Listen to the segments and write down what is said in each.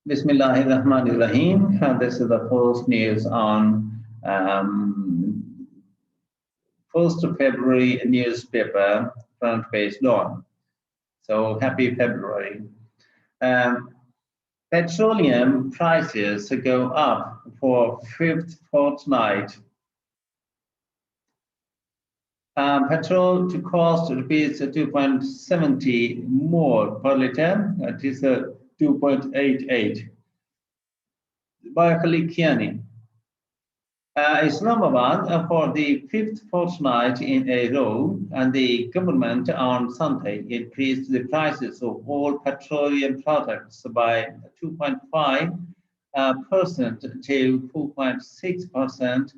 Bismillahirrahmanirrahim. This is the first news on 1st of February newspaper front page dawn. So happy February. Um, Petroleum prices go up for fifth fortnight. Petrol to cost rupees 2.70 more per liter. That is 2.88. By colleague Kiani. Islamabad for the fifth fortnight in a row, and the government on Sunday increased the prices of all petroleum products by 2.5% to 4.6%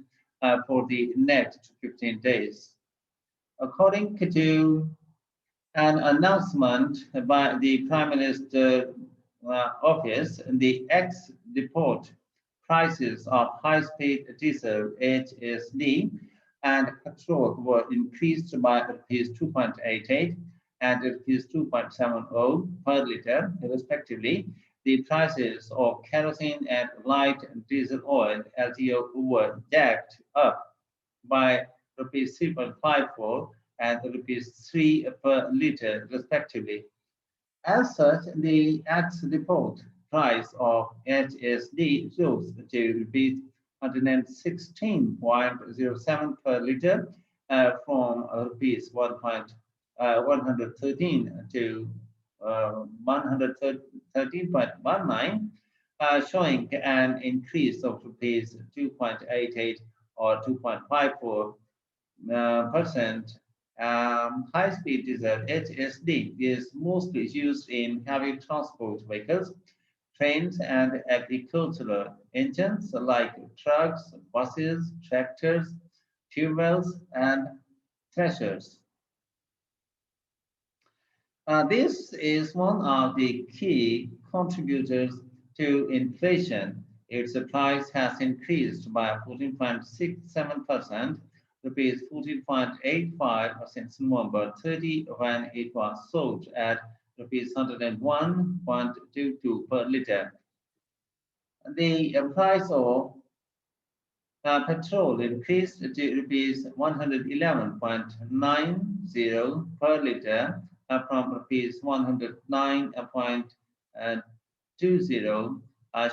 for the next 15 days. According to an announcement by the Prime Minister's office, the ex-depot prices of high-speed diesel (HSD) and petrol were increased by rupees 2.88 and rupees 2.70 per liter, respectively. The prices of kerosene and light diesel oil (LTO) were jacked up by rupees 3.54 and rupees 3 per liter, respectively. As such, the ex-depot price of HSD rose to rupees 116.07 per liter from rupees 113 to 113.19, showing an increase of rupees 2.88 or 2.54%. High-speed diesel (HSD) is mostly used in heavy transport vehicles, trains, and agricultural engines like trucks, buses, tractors, tube wells, and threshers. This is one of the key contributors to inflation. Its price has increased by 14.67%, rupees 14.85 since November 30, when it was sold at rupees 101.22 per liter. The price of petrol increased to rupees 111.90 per liter from rupees 109.20,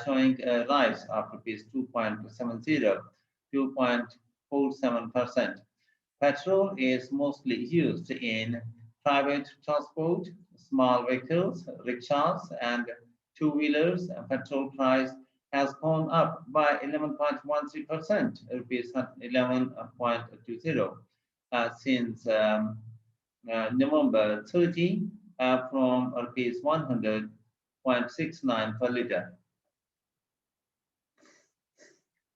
showing a rise of rupees 2.70, 2.47%. Petrol is mostly used in private transport, small vehicles, rickshaws, and two-wheelers. Petrol price has gone up by 11.13%, rupees 11.20, since November 30, from rupees 100.69 per liter.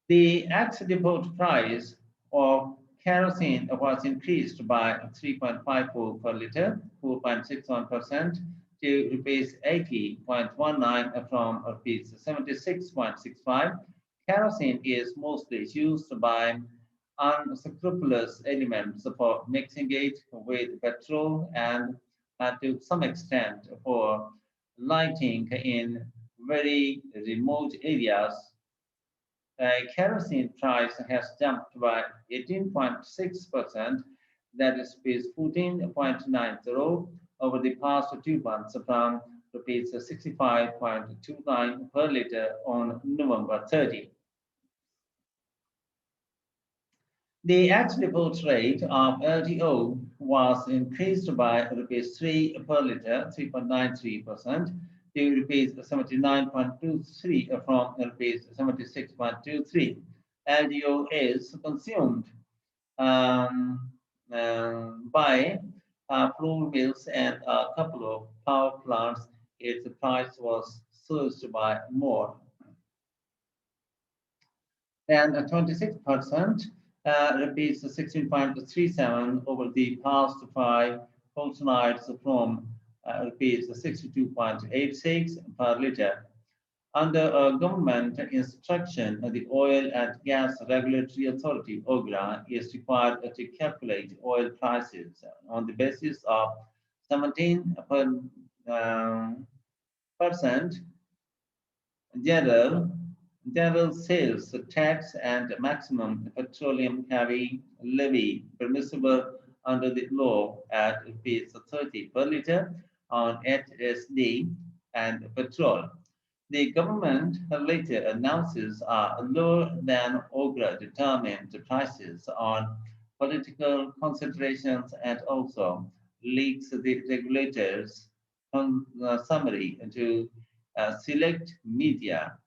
The ex-depot price of kerosene was increased by 3.54 per liter, 4.61%, to rupees 80.19 from rupees 76.65. Kerosene is mostly used by unscrupulous elements for mixing it with petrol and to some extent for lighting in very remote areas. Kerosene price has jumped by 18.6%, that is rupees 14.90 over the past 2 months, from rupees 65.29 per liter on November 30. The ex-depot rate of LTO was increased by rupees 3 per liter, 3.93%, to rupees 79.23 from rupees 76.23. LDO is consumed by flour mills and a couple of power plants. Its price was surged by more than 26%, rupees 16.37 over the past 5 fortnights, from rupees 62.86 per liter. Under government instruction, the Oil and Gas Regulatory Authority (OGRA) is required to calculate oil prices on the basis of 17% general, general sales tax and maximum petroleum heavy levy permissible under the law at rupees 30 per litre on HSD and petrol. The government later announces lower than OGRA determined prices on political considerations and also leaks the regulators' summary to select media.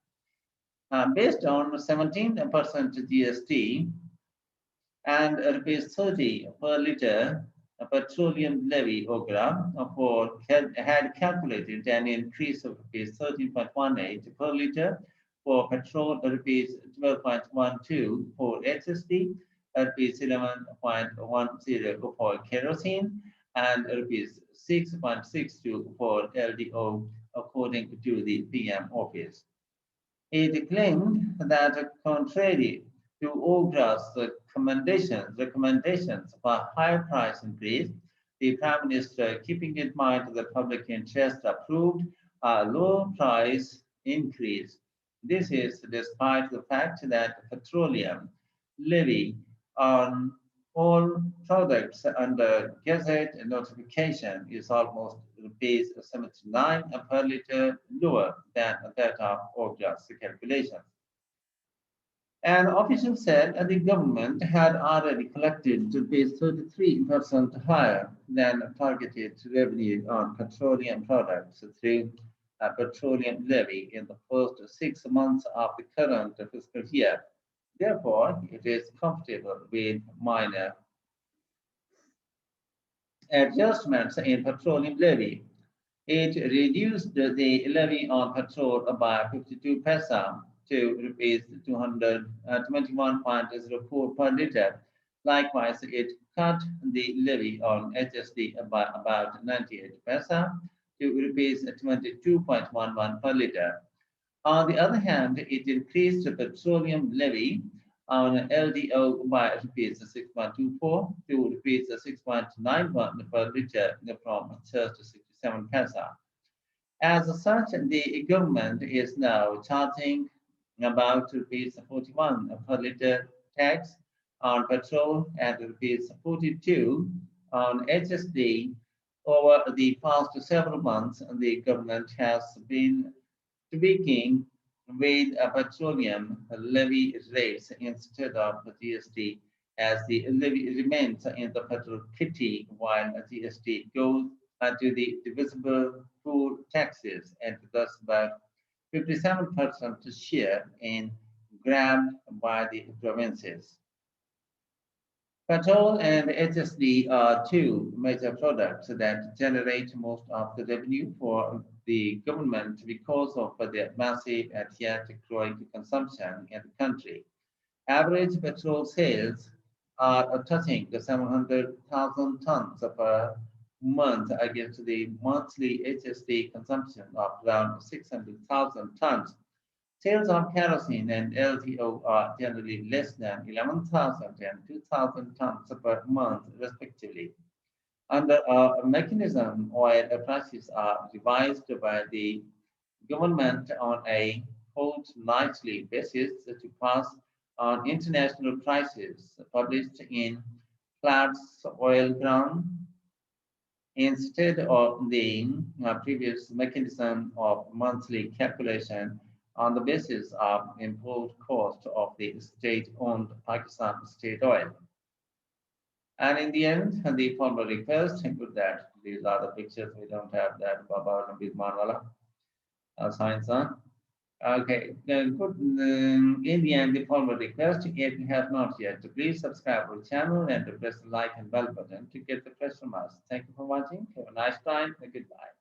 Based on 17% GST, and rupees 30 per litre petroleum levy OGRA for had calculated an increase of rupees 13.18 per litre for petrol, rupees 12.12 for HSD, rupees 11.10 for kerosene, and rupees 6.62 for LDO, according to the PM office. It claimed that contrary to OGRA's recommendations for higher price increase, the Prime Minister, keeping in mind the public interest, approved a low price increase. This is despite the fact that petroleum levy on all products under Gazette notification is almost rupees 79 per litre lower than that of OGRA's calculations. An official said that the government had already collected rupees 33% higher than targeted revenue on petroleum products through a petroleum levy in the first 6 months of the current fiscal year. Therefore, it is comfortable with minor adjustments in petroleum levy. It reduced the levy on petrol by 52 paisa to rupees 221.04 per litre. Likewise, it cut the levy on HSD by about 98 paisa to rupees 22.11 per litre. On the other hand, it increased the petroleum levy on LDO by rupees 6.24 to rupees 6.91 per litre from just 67 paisa. As such, the government is now charging about rupees 41 per litre tax on petrol and rupees 42 on HSD. Over the past several months, the government has been tweaking with petroleum levy rates instead of GST, as the levy remains in the federal kitty while GST goes to the divisible pool taxes and thus about 57% share in grabbed by the provinces. Petrol and HSD are two major products that generate most of the revenue for the government because of their massive and yet growing consumption in the country. Average petrol sales are touching the 700,000 tons per month against the monthly HSD consumption of around 600,000 tons. Sales of kerosene and LTO are generally less than 11,000 and 2,000 tons per month, respectively. Under a mechanism, oil prices are revised by the government on a fortnightly basis to pass on international prices published in Platts Oil Ground instead of the previous mechanism of monthly calculation on the basis of import cost of the state-owned Pakistan state oil. And in the end, the formal request, good that these are the pictures, we don't have that Baba Nabi Manwala science on. Okay, then good. In the end, the formal request, if you have not yet, please subscribe to the channel and press the like and bell button to get the fresh from us. Thank you for watching. Have a nice time and goodbye.